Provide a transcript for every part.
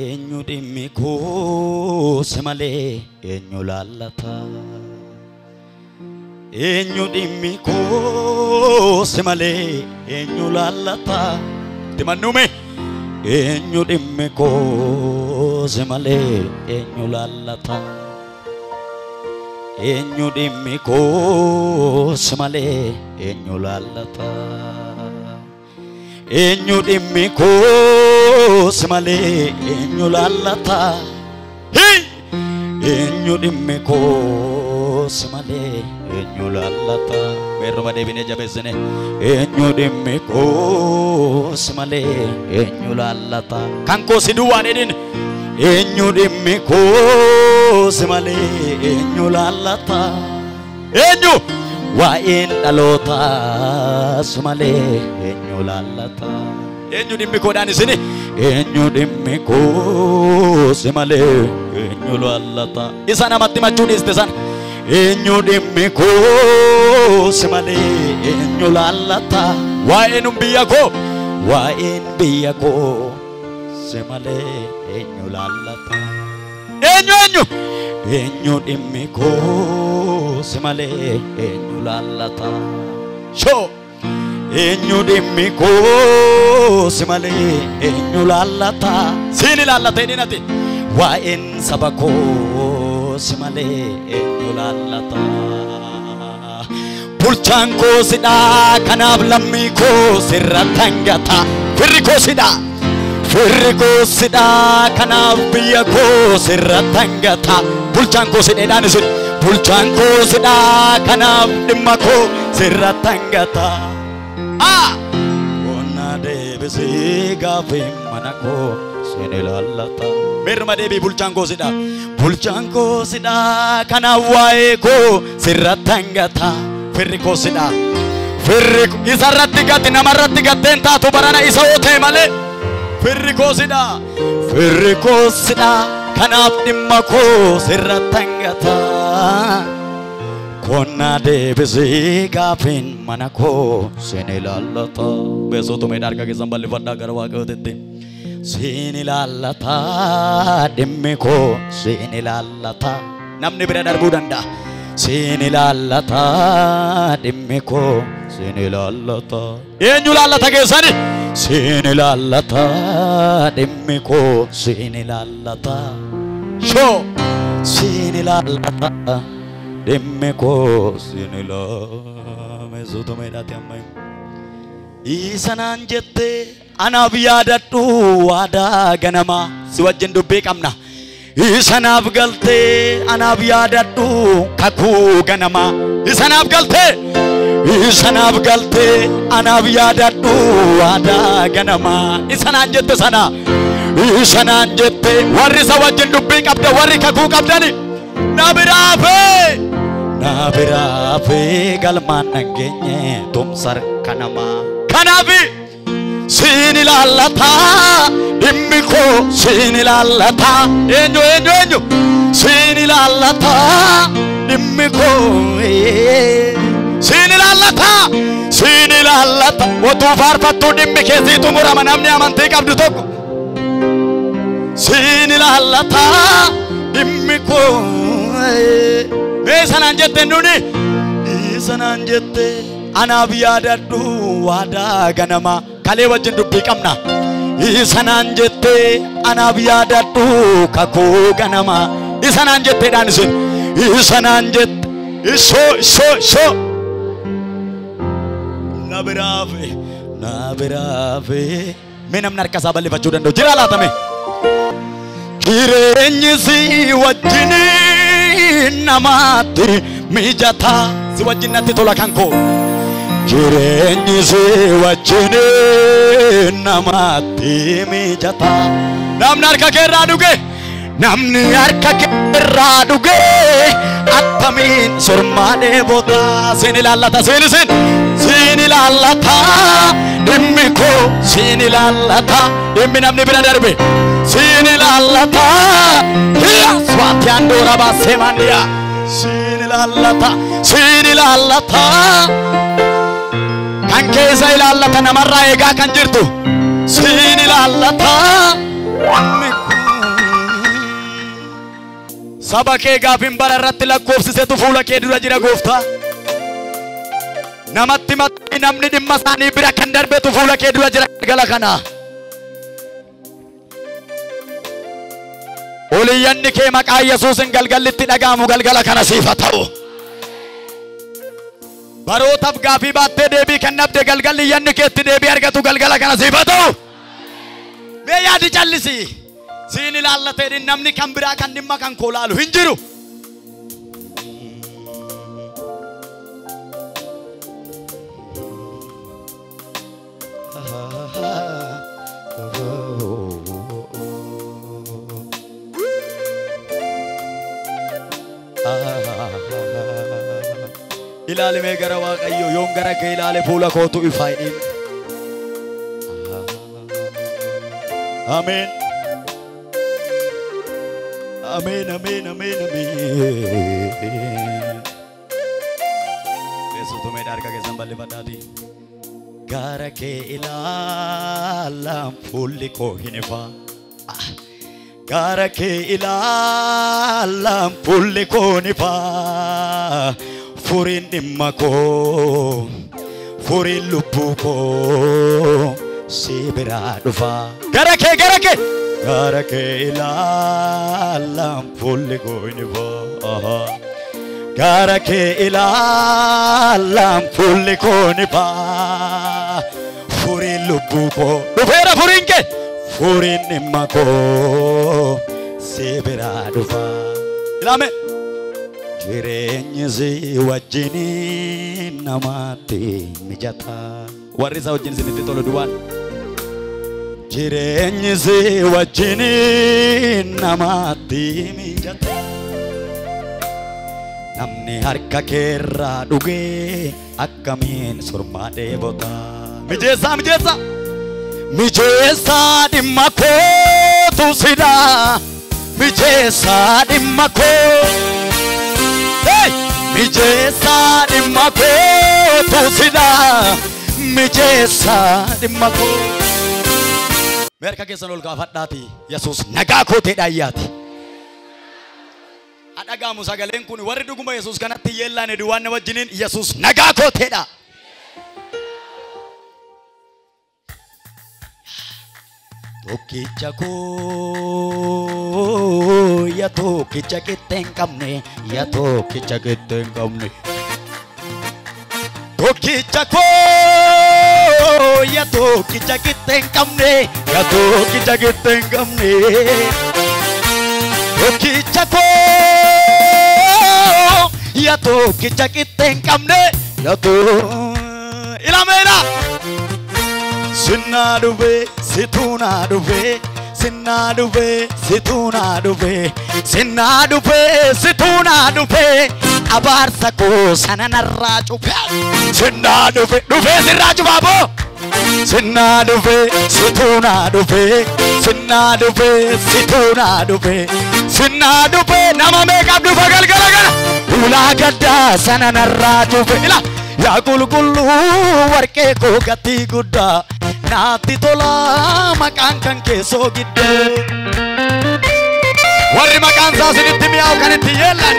eenyu dhimmi koos malee eenyu laallata eenyu dhimmi koos malee eenyu laallata timannume eenyu dhimmi koos malee eenyu laallata eenyu dhimmi koos malee eenyu laallata eenyu dhimmi koos malee eenyu laallata eenyu dhimmi koos malee eenyu laallata meerruma deebinee jabeessine eenyu dhimmi koos malee eenyu laallata kan koos duwwaan edin eenyu dhimmi koos malee eenyu laallata eenyu waa'een dhalootaas malee eenyu laallata eenyu dhimmi koodhaan isini eenyu dhimmi koos malee eenyu laallata isa namatti machuu dhiiste sana eenyu dhimmi koos malee eenyu laallata waa'een biyya koo waa'een biyya koos malee eenyu laallata eenyu dhimmi koos malee eenyu laallata shoo eenyu dhimmi koos malee eenyu laallata siini laallata edinati waa'een saba koos malee eenyu laallata bulchaan koosidha kanaaf lammii koos irratti hangata firri koosidha kanaaf biyya koos irratti hangata bulchaan koosidheedhaan isin bulchaan koosidha kanaaf dhimma koos irratti hangata qonna deebisee gaafii mana koos inni laallata meerruma deebii bulchaan koosidha kanaaf waa'ee koos irratti hangata firri koosidha isarratti gatti namarratti gatteen taatu barana isa ootee malee firri koosidha kanaaf dhimma koos irratti hangata qonna deebisee gaafiin mana koos inni laallata beesotu mee harka keessan bal'ifadhaa gara Waaqayyootti siin ilaallata dhimmi koos inni laallata namni bira darbuu danda'a siin ilaallata dhimmi koos inni laallata eenyu laallata keessani siin ilaallata dhimmi koos inni laallata shoo siin ilaallata dhimmi koos inni laallata meesotu mee dhaate amma isanaan jette anaaf yaadadhu waadaa ganama si wajjin dubbii qabna isanaaf galtee anaaf yaadadhu kakuu ganama isanaaf galtee anaaf yaadadhu waadaa ganama isanaan jette sana isanaan jette warri isa wajjin dubbii qabda warri kakuu qabdani na biraafee galmaan dhangeenye tumsar kanama kanaafi siin ilaallata dhimmi koo siin ilaallata eenyu siin ilaallata dhimmi koo siin ilaallata otuu faarfattuu dhimmi keessii xumurama namni amantii qabdu tokko siin ilaallata dhimmi koo sanaan jette nuni sanaan jette anaaf yaadadhu waadaa ganama kalee wajjin dubbii qabna sanaan jette anaaf yaadadhu kakuu ganama sanaan jetteedhaan isin sanaan jette isoo na biraafe mee namni harka isaa bal'ifachuu danda'u jira laatame jireenyi si wajjin namaatti mijata si wajjin natti tola kan koo jireenyi si wajjin namaatti mijata namni harka keerraa dhuge attamiin sormaadhee booda siin ilaallata siin ilaallata dhimmi koo siin ilaallata dhimmi namni bira darbe siin ilaallata swati andora baasee mandiya siin ilaallata kan keessa ilaallata namarraa eegaa kan jirtu siin ilaallata dhimmi koo saba kee gaafin bara irratti lakkoofsisetu fuula kee dura jira gooftaa. Namatti maxxanee namni dhimma isaanii bira kan darbetu fuula kee dura jira galgala kana. Oliyyanni kee maqaa Yesuusin galgallitti dhaga'amu galgala kana siif haa ta'u. Barootaaf gaafii baattee deebii kan dhabde galgalli yanni keetti deebii argatu galgala kana siif haa ta'u. Mee yaadi callisi. Siin ilaallatee namni kan biraa kan dhimma kan koo laalu hin jiru. Ilaali mee gara Waaqayyo yoon gara kee ilaale fuula kootu ifaa hin. Amen. Amen, amen, amen, amen. Yesuutu mee darga keessan bal'ifadhaati. Gara kee ilaalaan fuulli koo hin ifa. Gara kee ilaalaan fuulli koo hin ifa. Furiin dhimma koo, furiin lubbuu koo si biraa dhufa. Gara kee, gara kee. Gara kee ilaalaan fuulli koo hin ifa. Gara kee ilaalaan fuulli koo hin ifa. Furiin lubbuu koo dhufeera furiin kee. Furiin dhimma koo si biraa dhufa. Ilaame. Jireenyi si wajjin namatti mijata. Warri isa wajjin isinitti tolu duwwaan. Jireenyi si wajjin namatti mijata. Namni harka keerraa dhugee akkamiin surmaa dheebota. Mijeessa mijeessa. Mijeessa dhimma kootu sida. Mijeessa dhimma koo. Mijeessa dhimma kootu sida. Mijeessa dhimma koo. Merka keessan ol kaafadhaati Yesuus nagaa kooteedha ayyaati. Adhagaamu sagaleen kun warri dhuguma Yesuus kanatti yeellaane duwwaan wajjiniin Yesuus nagaa kooteedha. Tokkicha koo ya tokkicha qixxeen qabne ya tokkicha qixxeen qabne. Tokkicha koo ya tokkicha qixxeen qabne ya tokkicha qixxeen qabne. Tokkicha koo ya tokkicha qixxeen qabne ya ilameera. Sinna dhufe situna dhufe sinna dhufe situna dhufe sinna dhufe situna dhufe abaarsa koo sana narraa cufe. Sinna dhufe dhufe sirraa cufaabo. Sinna dhufe situna dhufe sinna dhufe situna dhufe sinna dhufe nama meeqaaf dhufa galgala kana ulaa gaddaa sana narraa cufe. Ila yaa qulqulluu warqee koo gatii guddaa naatti tola maqaan kan keessoo giddee. Warri maqaan isaa isinitti mi'aawu kan itti yeellan.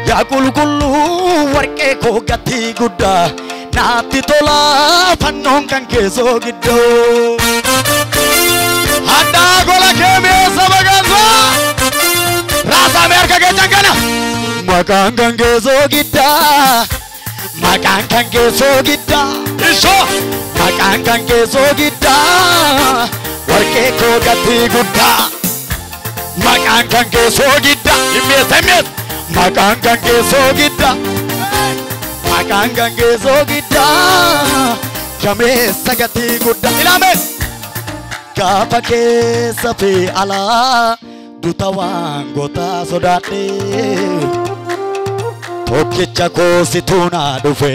Yaa qulqulluu warqee koo gatii guddaa naatti tola fannoon kan keessoo giddoo. Addaa gola kee meessa maqaan isaa raasaa mee harka keessan kana. Maqaan kan keessoo giddaa. Maqaan kan keessoo giddaa. Ishoo maqaan kan keessoo giddaa. Warqee koo gatii guddaa. Maqaan kan keessoo giddaa. Himmeessa himmeessa. Maqaan kan keessoo giddaa. Maqaan kan keessoo giddaa. Jameessa gatii guddaa. Ilaame. Gaafa keessa fi alaa duta waan gootaa sodaadhee. Tokkicha koo situna dhufe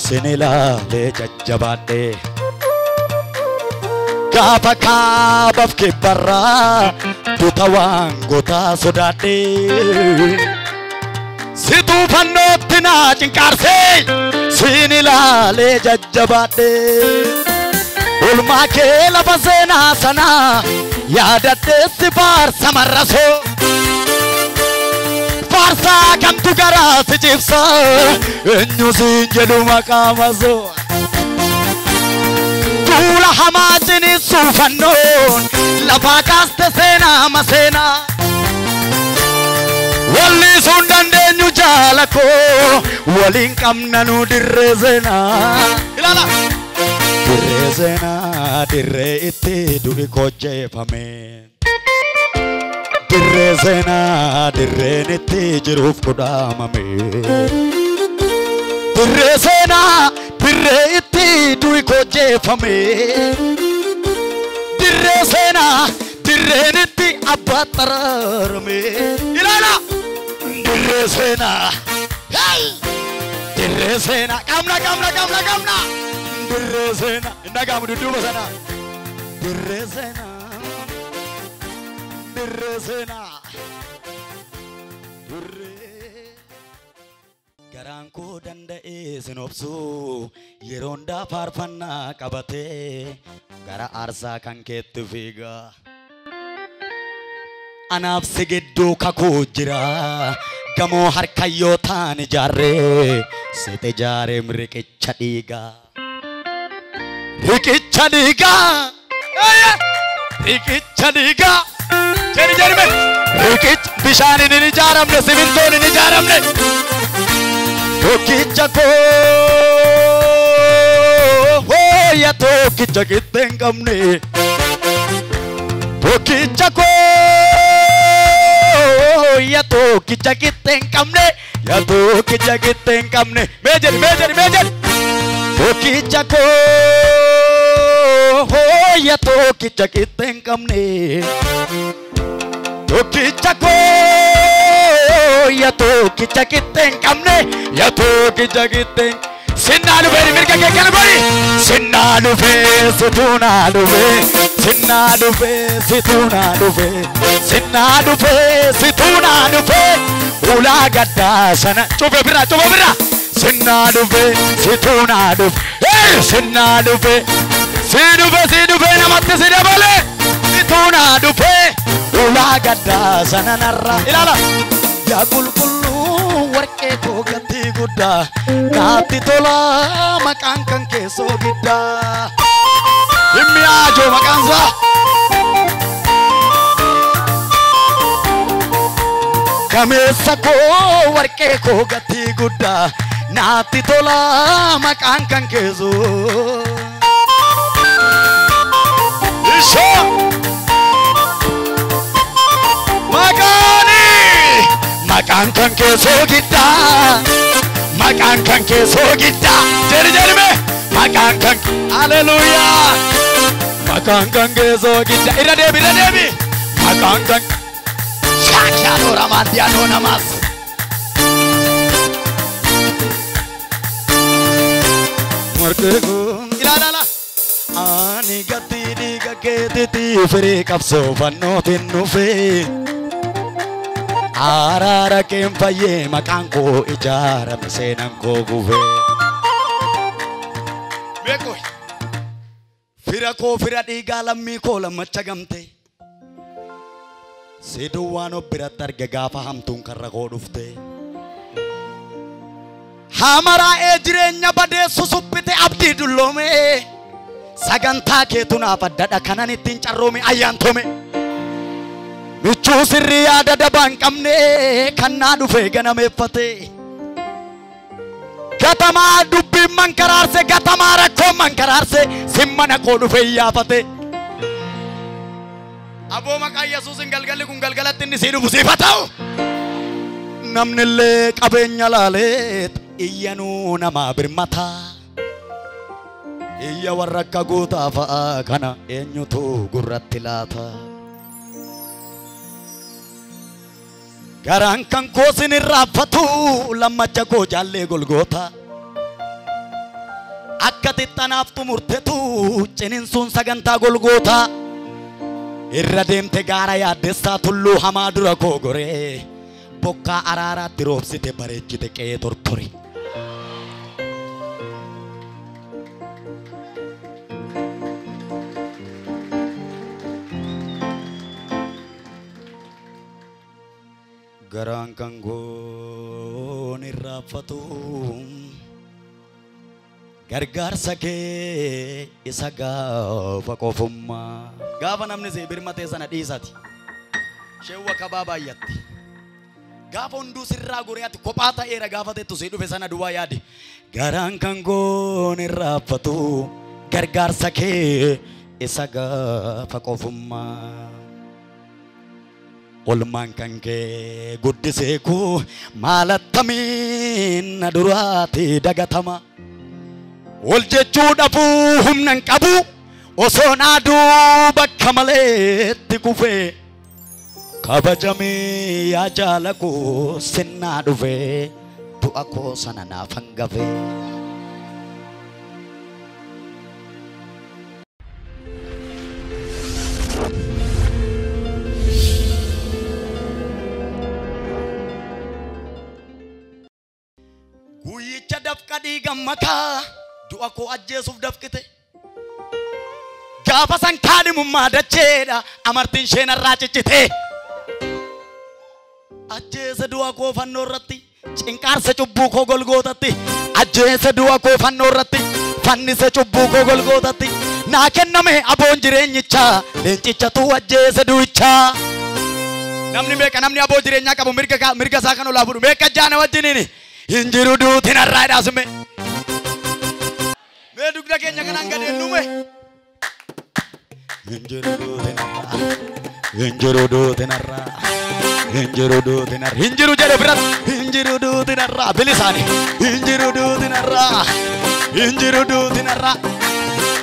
sin ilaalee jajjabaadhe. Gaafa kaabaaf kibbarraa duta waan gootaa sodaadhe. Situu fannootti naa cinqaarsee sin ilaalee jajjabaadhe. Olmaa kee lafa seenaa sanaa yaadadheessi faarsa marrasoo. Faarsaa kamtu garaa si cibsa eenyu siin jedhu maqaa masoo. Duula hamaa ciniinsuu fannoon lafaa kaaste seenaa maseenaa. Wallisuun dandeenyu jaala koo waliin qabna nu dirree seenaa. Ilaala. Dirree seenaa dirree itti du'i kojjeeffame. Dirree seenaa dirreen itti jiruuf kudhaamame. Dirree seenaa dirree itti du'i kojjeeffame. Dirree seenaa dirreen itti abbaa xaraarame. Ilaala. Dirree seenaa. Dirree seenaa qabna. Dirree seenaa inna gaamu dudduuba sana. Dirree seenaa. Dirree seenaa. Garaan koo danda'ee sin obsuu yeroo hundaa faarfannaa qabatee gara aarsaa kan keetti fiigaa. Anaaf si gidduu kakuu jira gamoo harkayyootaan ijaarree sitti ijaaree riqicha dhiigaa. Riqicha dhiigaa. Riqicha dhiigaa. Jedhime. Riqicha bishaaniin hin ijaaramne simintoon hin ijaaramne. Tokkicha koo ya tokkicha kitte hin qabne. Tokkicha koo ya tokkicha kitte hin qabne. Ya tokkicha kitte hin qabne. Meejeri. Tokkicha koo ya tokkicha kitte hin qabne. Tokkicha koo ya tokkicha kitte hin qabne. Ya tokkicha kitte sinnaa dhufee mirga kee kana godhi. Sinnaa dhufee situunaa dhufee. Sinnaa dhufee situunaa dhufee. Sinnaa dhufee situunaa dhufee. Ulaa gaddaa sana cufe bira. Sinnaa dhufee situunaa dhufee. Sinnaa dhufee si dhufee namatti si dabale. Situunaa dhufee. Ulaa gaddaa sana narra. Ilaala. Yaa qulqulluu warqee koo gatii guddaa naatti tola maqaan kan keessoo giddaa. Dhimmi aajoo maqaan isaa. Gameessa koo warqee koo gatii guddaa naatti tola maqaan kan keessoo. Ishoo. Maqaan kan keessoo giddaa. Maqaan kan keessoo giddaa. Jedhime. Maqaan kan Haleluuyaa. Maqaan kan keessoo giddaa. Irra deebi. Maqaan kan Shaakiyaanoo ramaaddiyaanoo namaas. Marqee kun ilaala. Ani gatii dhiiga keetitti firii qabsoo fannootiin dhufee. Araara keen fayyee maqaan koo ijaarame seenaan koo gufee. Beekoo fira koo fira dhiigaa lammii koo lammacha gamte. Siduu waan obbiratti arge gaafa hamtuun karra koo dhufte. Hamaraa'ee jireenya badeessu suphite abdii dulloome. Sagantaa keetu naaf addadha kanan ittiin carroome ayyaantome. Michuu sirrii yaada dabaan qabne kan naa dhufee ganameeffate. Gatamaa dubbiin mankaraarse gatamaa rakkoon mankaraarse simmana koo dhufee iyyaafate. Aboo maqaa Yesuusin galgalli kun galgalatti inni sii dhufu siifa ta'u. Namnillee qabeenya laaleet iyyanuu namaa birmata. Iyya warra akka gootaa fa'aa kana eenyutu gurratti laata. Garaan kan koo sin irraanfatu lammacha koo jaallee Golgoota. Akka tixxanaaf xumurtetu ciniinsuun sagantaa Golgoota. Irra deemte gaara yaaddessaa tulluu hamaa dura koo goree. Bokkaa araaraatti roobsite bareechite qe'ee tortore. garaan kan goon irraafatu gargaarsa kee isa gaafa qofummaa gaafa namni si birmatee sana dhiisati sheewwa kabaa baay'atti gaafa hunduu sirraa goreetti kophaa ta'eera gaafa teettu si dhufe sana duwwaa yaadi garaan kan goon irraafatu gargaarsa kee isa gaafa qofummaa olmaan kan kee guddisee koo maalattamiin na duraati dagatama ol jechuudhaafuu humna hin qabu osoo naaduu bakka maleetti kufee kabajamee yaa jaala koo sinnaa dhufee du'a koo sana naaf hangafee. Guyyicha dafqa dhiiga makaa du'a koo ajjeesuuf dafqite gaafa san kaadhimummaa dacheedha amartiin ishee narraa ciccite ajjeese du'a koo fannoo irratti cinqaarsa cubbuu koo golgootatti ajjeese du'a koo fannoo irratti fannise cubbuu koo golgootatti naa kenname aboon jireenyichaa leencichatu ajjeese du'ichaa namni meeqa namni aboo jireenyaa qabu mirga isaa kan olaa fuudhu meeqa jaana wajjiniini hinjiru duuti narraa dhaasume mee dugda keenya kanaan gadi ennume hinjiru duuti narraa hinjiru duuti narraa hinjiru duuti narraa hinjiru jedhe birat hinjiru duuti narraa bilisaani hinjiru duuti narraa hinjiru duuti narraa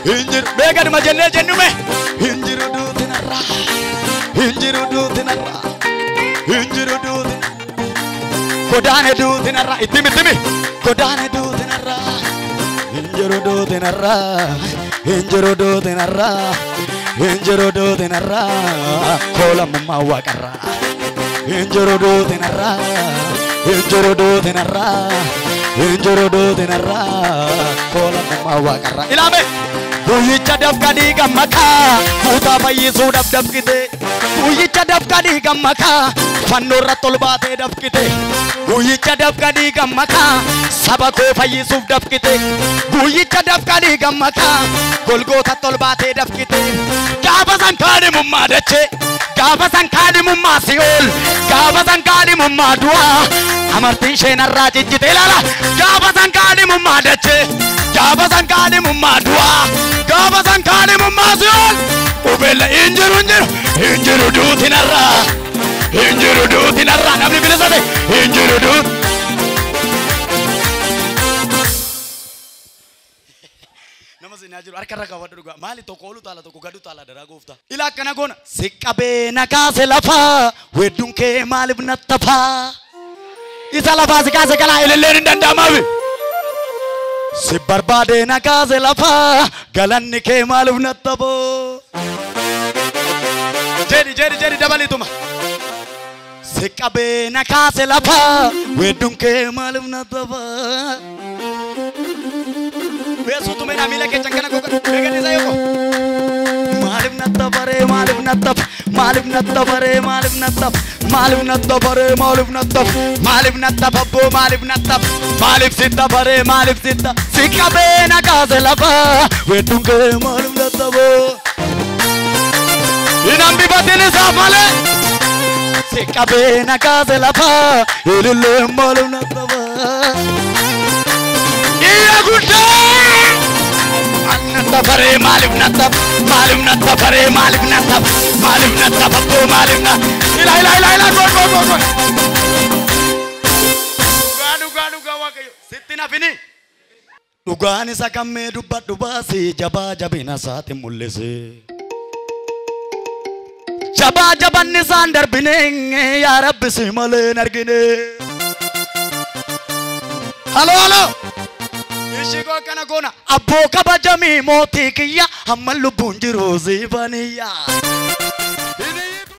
hinjiru mee gaduma jennee jennume hinjiru duuti narraa hinjiru duuti narraa hinjiru duuti godaane duuti narraa ittimi godaane duuti narraa hinjiru duuti narraa hinjiru duuti narraa hinjiru duuti narraa koolamummaa waaqarraa hinjiru duuti narraa hinjiru duuti narraa hinjiru duuti narraa koolamummaa waaqarraa ilaame guyyicha dafqa dhiiga makaa fuutaa fayyisuudhaaf dafqite guyyicha dafqa dhiiga makaa fannoo irratti ol baatee dafqite guyyicha dafqa dhiiga makaa saba koo fayyisuuf dafqite guyyicha dafqa dhiiga makaa golgootatti ol baatee dafqite gaafa san kaadhimummaa dachee gaafa san kaadhimummaa si'ool gaafa san kaadhimummaa du'aa amartiin ishee narraa ciccite ilaala gaafa san kaadhimummaa dachee gaafa san kaadhimummaa du'aa gaafa san kaadhimummaa si'ool ubeella hinjiru duuti narraa hinjiru duuti narraa namni bilisa ta'e hinjiru duuti nama sinaa jiru harka irra kaawwadhu dhugaa maali tokko oolu taala tokko gadu taala daraa gooftaa ilaa akkana goona si qabee na kaase lafaa wedduun kee maaliif nattafaa isa lafaa si kaase kanaa ililleen hin danda'amaafi si barbaade na kaase lafaa galanni kee maaliif nattafoo jedhi dabalituma si qabee na kaase lafaa wedduun kee maaliif nattafaa beesuutu mee miila keechan kana goga beegadisa yoo maaliif nattafare maaliif nattaf maaliif nattafare maaliif nattaf maaliif nattafare maaliif nattaf maaliif nattaf abboo maaliif nattaf maaliif sittafare maaliif sitta si qabee na kaase lafaa wedduun kee maaliif nattafoo inambifatin isaaf malee si qabee na kaase lafaa ilillee maaliif nattafaa iya guddaa nattafare maaliif nattaf maaliif nattafare maaliif nattaf maaliif nattaf abboo maaliif na ila goon dhugaa waaqayyo sitti nafini dhugaan isa kammee dubbadhu baasi jabaa jabina isaati mul'ise jabaa jabanni isaan darbine yaa rabbi si malee hin argine halo ishiko kana goona abboo kabajamii mootii kiyya hamma lubbuun jiru siifaniya